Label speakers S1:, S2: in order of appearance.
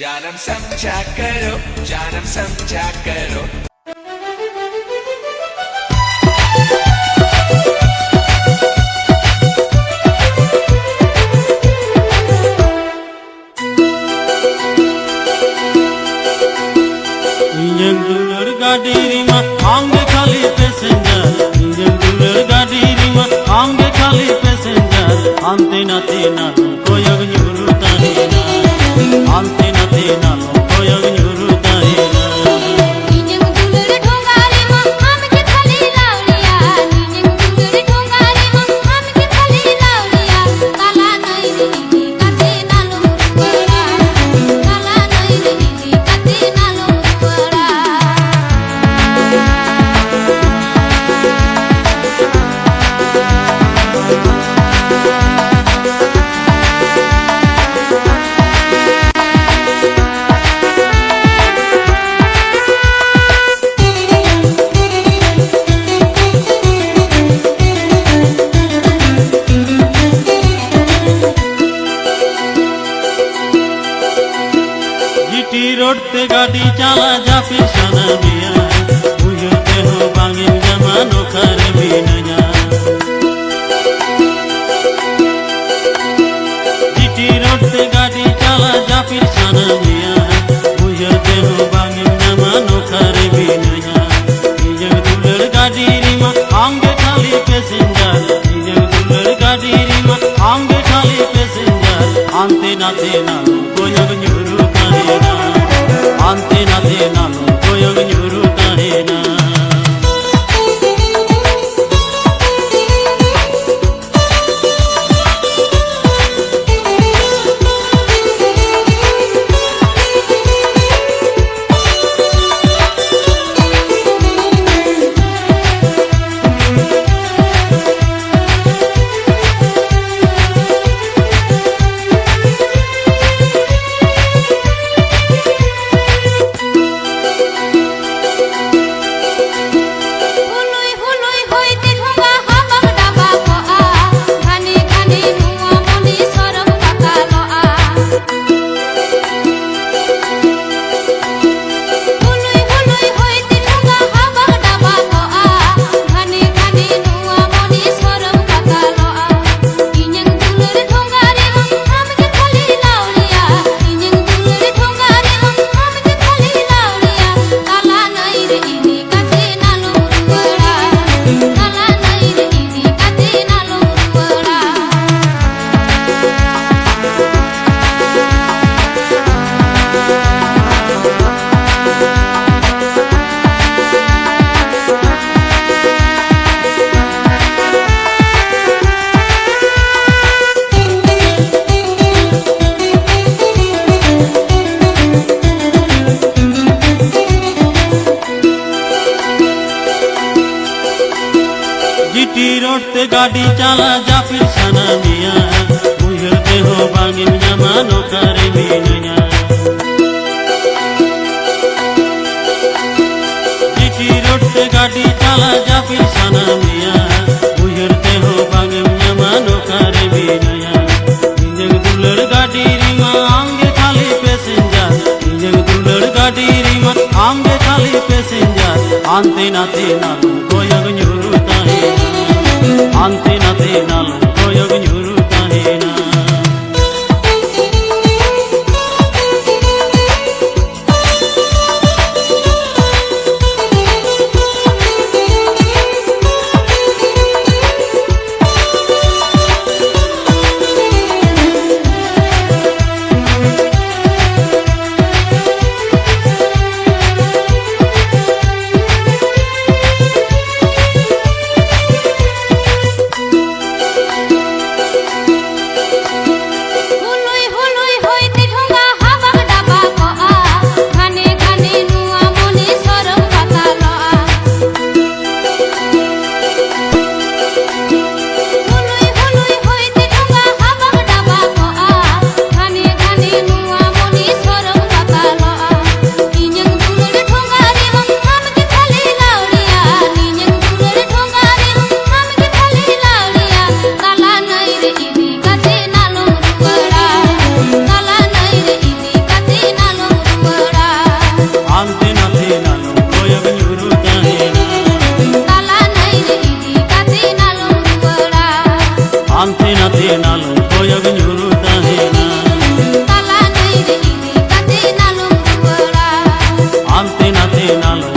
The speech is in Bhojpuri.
S1: जानम समझा करो, जानम समझा करो।
S2: इंजन दूलर गाड़ी रिमा आंगे खाली पैसेंजर, इंजन दूलर गाड़ी रिमा आंगे खाली पैसेंजर। आंते नाते नालो कोयग न्यूरुता है ना, आंते नाते नालो कोयग न्यूरुता है ना।
S3: इंजन दूलर ढोंगा रिमा आंगे खाली लावलिया, इंजन दूलर ढोंगा रिमा आंगे खाली लावलिया। काला नहीं रे काते नालो बड़ा, काला नहीं रे काते नालो बड़ा।
S2: जीटी रोड पे गाड़ी चला जा फिर सना मिया, बुझते हो बांगिन जमानो करे भी नया। जीटी रोड पे गाड़ी चला जा फिर सना मिया, बुझते हो बांगिन जमानो करे भी नया। इंजन दूलर गाड़ी रिमा आंगे खाली पैसेंजर, इंजन दूलर गाड़ी रिमा आंगे खाली पैसेंजर। आंते नाते नालो कोयग न्यूरुता है ना, आंते नाते नालो कोयग न्यूरुता है ना। जीटी रोड पे गाड़ी चला जा फिर सना मिया, बुझते हो बांगिन जमानो करे भी नया। जीटी रोड पे गाड़ी चला जा फिर सना मिया, बुझते हो बांगिन जमानो करे भी नया। इंजन दूलर गाड़ी रिमा आंगे खाली पैसेंजर, इंजन दूलर गाड़ी रिमा आंगे खाली पैसेंजर। आंते नाते नालो कोयग न्यूरुता है ना, आंते नाते नालो कोयग न्यूरुता है ना। Ante nate nalum koyag nyuru tahena
S3: Tala naire ini kate nalum duara
S2: Ante nate nalum